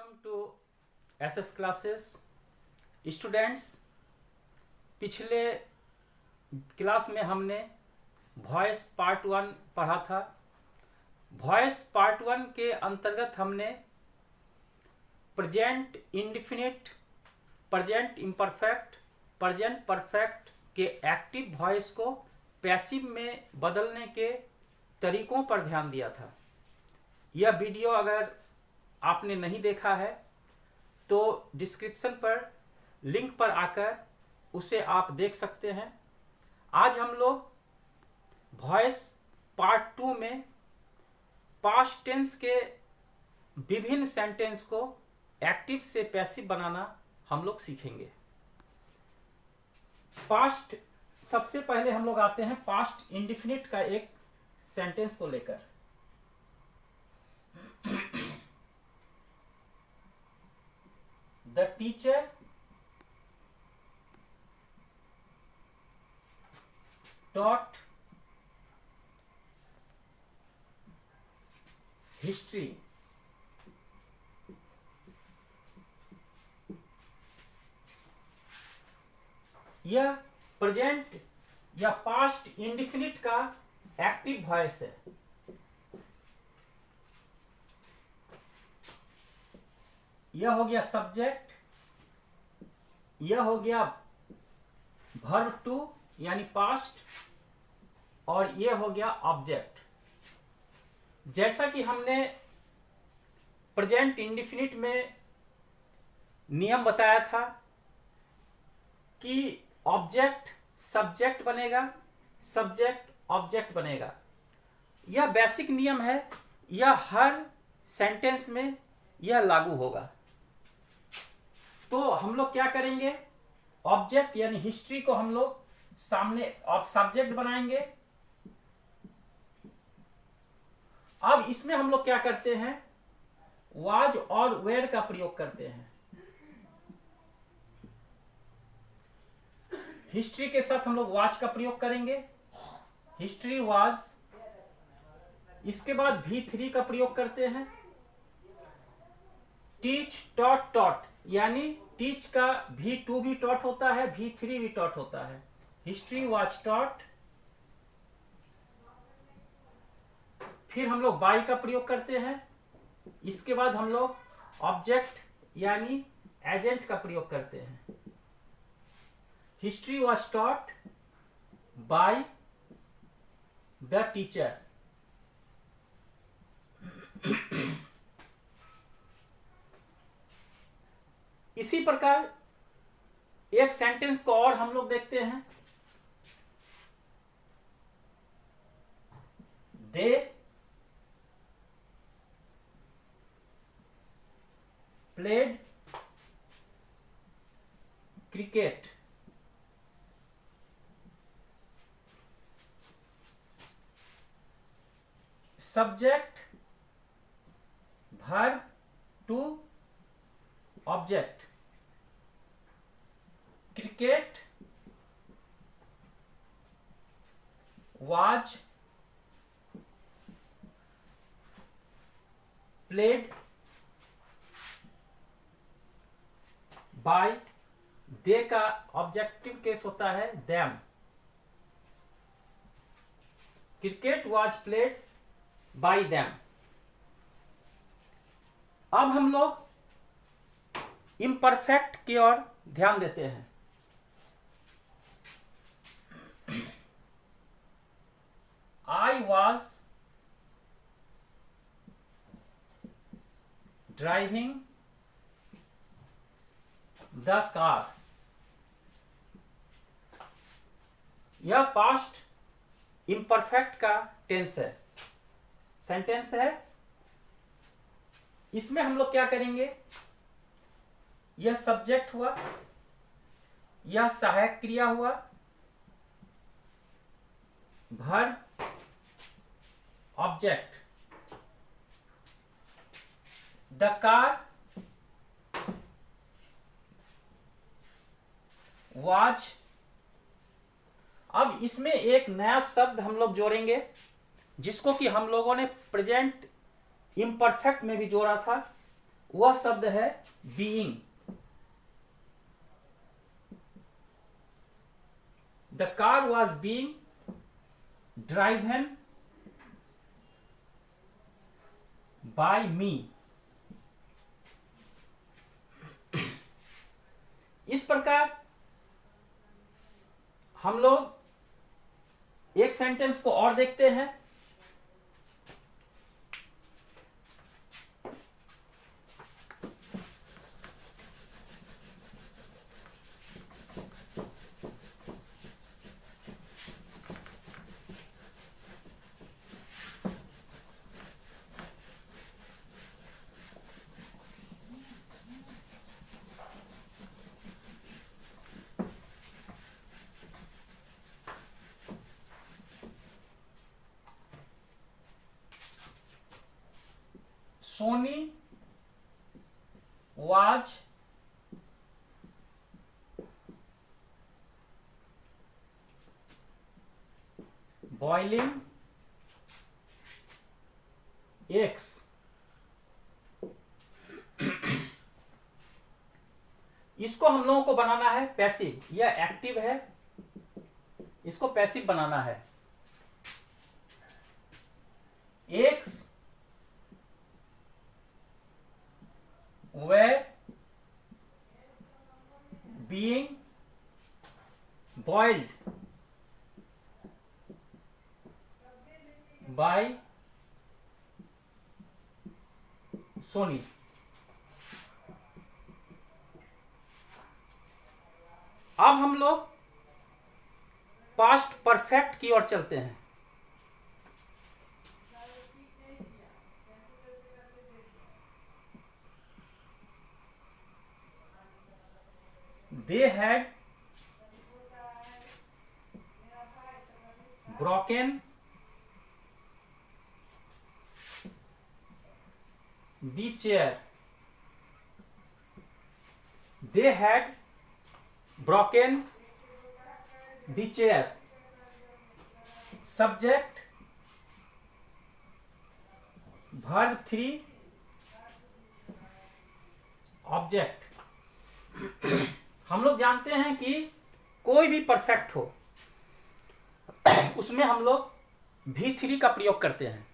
Welcome to SS classes students. पिछले class में हमने वॉइस पार्ट 1 पढ़ा था। वॉइस पार्ट 1 के अंतर्गत हमने present indefinite, present imperfect, present perfect के एक्टिव वॉइस को पैसिव में बदलने के तरीकों पर ध्यान दिया था। यह वीडियो अगर आपने नहीं देखा है तो डिस्क्रिप्शन पर लिंक पर आकर उसे आप देख सकते हैं। आज हम लोग वॉइस पार्ट 2 में पास्ट टेंस के विभिन्न सेंटेंस को एक्टिव से पैसिव बनाना हम लोग सीखेंगे। पास्ट सबसे पहले हम लोग आते हैं पास्ट इंडेफिनिट का एक सेंटेंस को लेकर। The teacher taught history. यह प्रेजेंट या पास्ट इंडेफिनिट का एक्टिव वॉइस है। यह हो गया सब्जेक्ट, यह हो गया वर्ब टू यानी पास्ट, और यह हो गया ऑब्जेक्ट। जैसा कि हमने प्रेजेंट इंडेफिनिट में नियम बताया था कि ऑब्जेक्ट सब्जेक्ट बनेगा, सब्जेक्ट ऑब्जेक्ट बनेगा। यह बेसिक नियम है, यह हर सेंटेंस में यह लागू होगा। तो हम लोग क्या करेंगे, ऑब्जेक्ट यानी हिस्ट्री को हम लोग सामने सब्जेक्ट बनाएंगे। अब इसमें हम लोग क्या करते हैं, वाज और वेयर का प्रयोग करते हैं। हिस्ट्री के साथ हम लोग वाज का प्रयोग करेंगे, हिस्ट्री वाज। इसके बाद V3 का प्रयोग करते हैं। टीच टॉट टॉट यानी टीच का V2 भी टॉट होता है, V3 भी टॉट होता है। History was taught. फिर हम लोग बाय का प्रयोग करते हैं। इसके बाद हम लोग ऑब्जेक्ट यानी एजेंट का प्रयोग करते हैं। History was taught by the teacher. इसी प्रकार एक सेंटेंस को और हम लोग देखते हैं। They played cricket. Subject verb to object. Cricket was played by. They का ऑब्जेक्टिव केस होता है them. Cricket was played by them. अब हम लोग इम्परफेक्ट की ओर ध्यान देते हैं। I was driving the car। यह पास्ट इम्परफेक्ट का टेंस है, सेंटेंस है। इसमें हम लोग क्या करेंगे, यह सब्जेक्ट हुआ, यह सहायक क्रिया हुआ, verb object. The car was. अब इसमें एक नया शब्द हम लोग जोड़ेंगे जिसको कि हम लोगों ने प्रेजेंट इम्परफेक्ट में भी जोड़ा था। वह शब्द है being. The car was being driven by me. इस प्रकार हम लोग एक सेंटेंस को और देखते हैं। Sony was boiling eggs। इसको हम लोगों को बनाना है पैसिव। यह एक्टिव है, इसको पैसिव बनाना है। eggs were being boiled by Sony। अब हम लोग पास्ट परफेक्ट की ओर चलते हैं। They had broken the chair। They had broken the chair। Subject verb 3 object। हम लोग जानते हैं कि कोई भी परफेक्ट हो उसमें हम लोग V3 का प्रयोग करते हैं।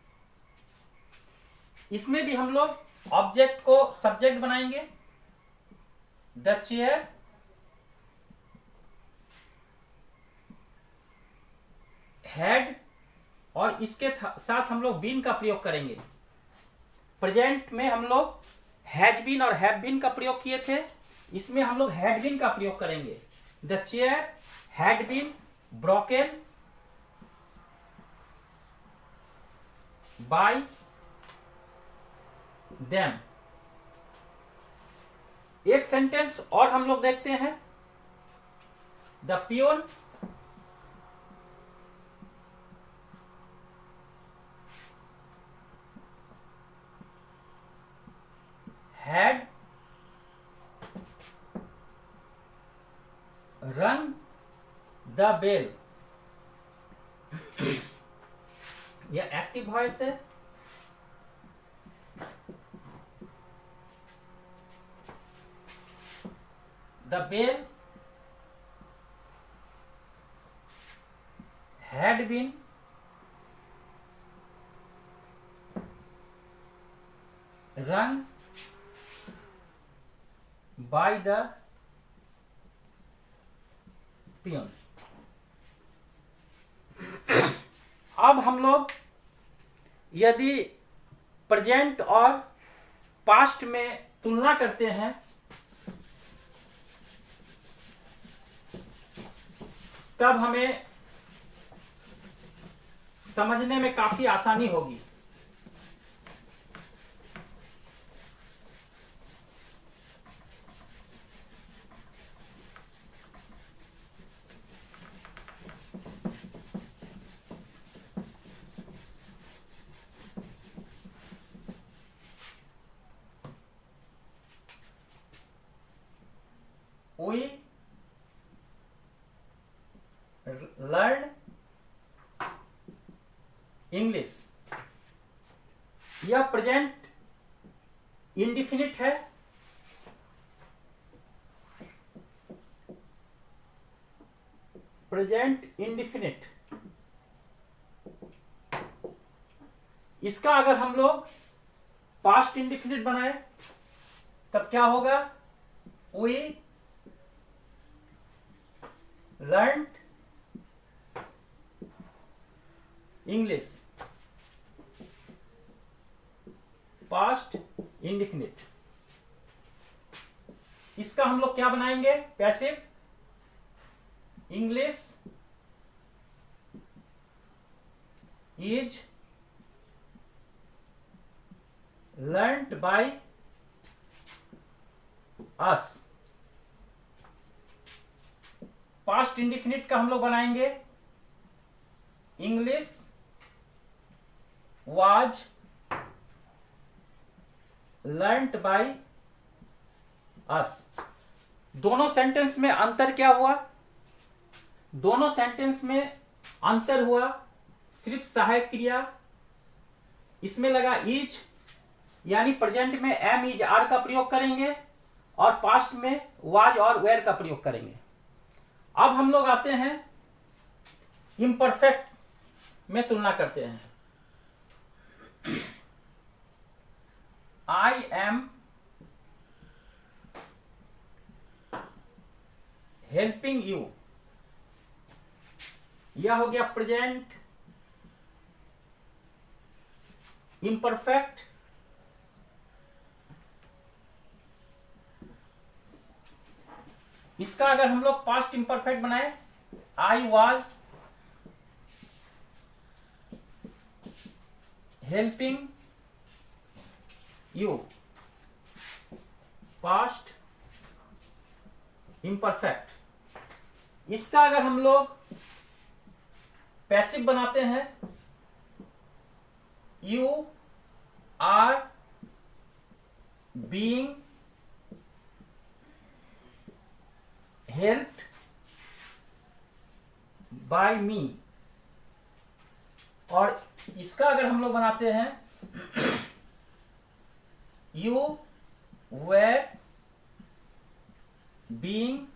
इसमें भी हम लोग ऑब्जेक्ट को सब्जेक्ट बनाएंगे। द चेयर हैड, और इसके साथ हम लोग बीन का प्रयोग करेंगे। प्रेजेंट में हम लोग हैज बीन और हैव बीन का प्रयोग किए थे, इसमें हम लोग हैड बीन का प्रयोग करेंगे। The chair had been broken by them. एक सेंटेंस और हम लोग देखते हैं। The peon had rung the bell। यह एक्टिव वॉइस है। The bell had been rung by the peon। अब हम लोग यदि प्रेजेंट और पास्ट में तुलना करते हैं तब हमें समझने में काफी आसानी होगी। We learn English। यह प्रेजेंट इंडिफिनिट है, प्रेजेंट इंडिफिनिट। इसका अगर हम लोग पास्ट इंडिफिनिट बनाए तब क्या होगा? We learn English, past indefinite. इसका हम लोग क्या बनाएंगे? Passive, English is learned by us. Past indefinite का हम लोग बनाएंगे English was learned by us. दोनों सेंटेंस में अंतर क्या हुआ? दोनों सेंटेंस में अंतर हुआ सिर्फ सहायक क्रिया। इसमें लगा इज, यानी प्रेजेंट में एम इज आर का प्रयोग करेंगे और पास्ट में वाज और वेयर का प्रयोग करेंगे। अब हम लोग आते हैं इम्परफेक्ट में तुलना करते हैं। आई एम हेल्पिंग यू, यह हो गया प्रेजेंट इम्परफेक्ट। इसका अगर हम लोग पास्ट इम्परफेक्ट बनाए, I was helping you, past imperfect. इसका अगर हम लोग पैसिव बनाते हैं, you are being helped by me. और इसका अगर हम लोग बनाते हैं, you were being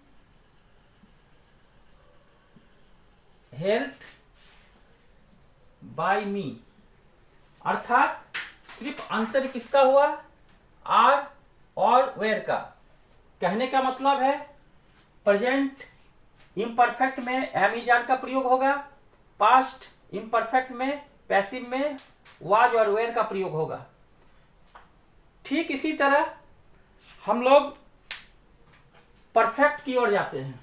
helped by me. अर्थात सिर्फ अंतर किसका हुआ? आर और वेयर का। कहने का मतलब है प्रेजेंट इम्परफेक्ट में एम इज आर का प्रयोग होगा, पास्ट इम्परफेक्ट में पैसिव में वाज और वेयर का प्रयोग होगा। ठीक इसी तरह हम लोग परफेक्ट की ओर जाते हैं।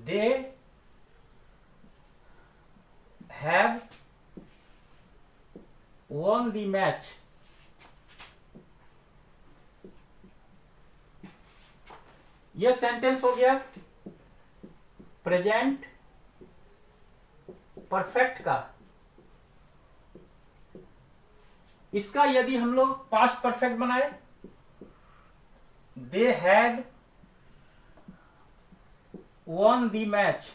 They have won the match. यह सेंटेंस हो गया प्रेजेंट परफेक्ट का। इसका यदि हम लोग पास्ट परफेक्ट बनाए, they had won the match,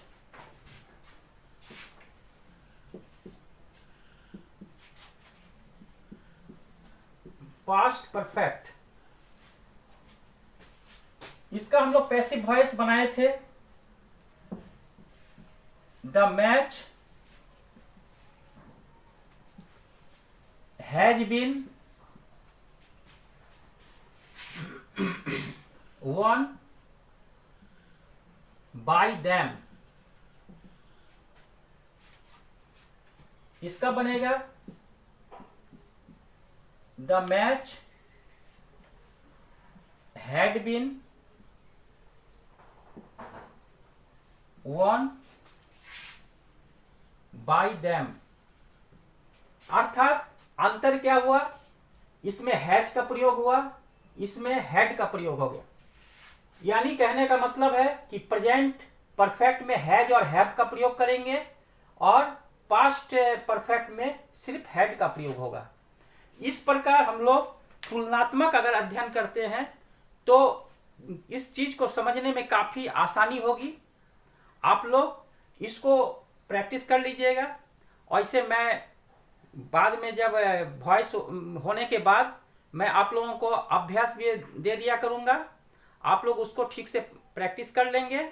past perfect. इसका हम लोग पैसिव वॉइस बनाए थे, the match has been won by them। इसका बनेगा the match had been won by them। अर्थात अंतर क्या हुआ, इसमें हैज का प्रयोग हुआ, इसमें हैड का प्रयोग हो गया। यानी कहने का मतलब है कि प्रेजेंट परफेक्ट में हैज और हैव का प्रयोग करेंगे और पास्ट परफेक्ट में सिर्फ हैड का प्रयोग होगा। इस प्रकार हम लोग तुलनात्मक अगर अध्ययन करते हैं तो इस चीज को समझने में काफी आसानी होगी। आप लोग इसको प्रैक्टिस कर लीजिएगा। ऐसे मैं बाद में जब वॉइस होने के बाद मैं आप लोगों को अभ्यास भी दे दिया करूंगा, आप लोग उसको ठीक से प्रैक्टिस कर लेंगे।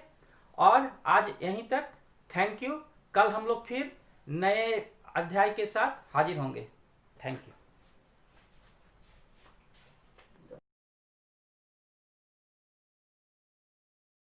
और आज यहीं तक, थैंक यू। कल हम लोग फिर नए अध्याय के साथ हाजिर होंगे। Thank you.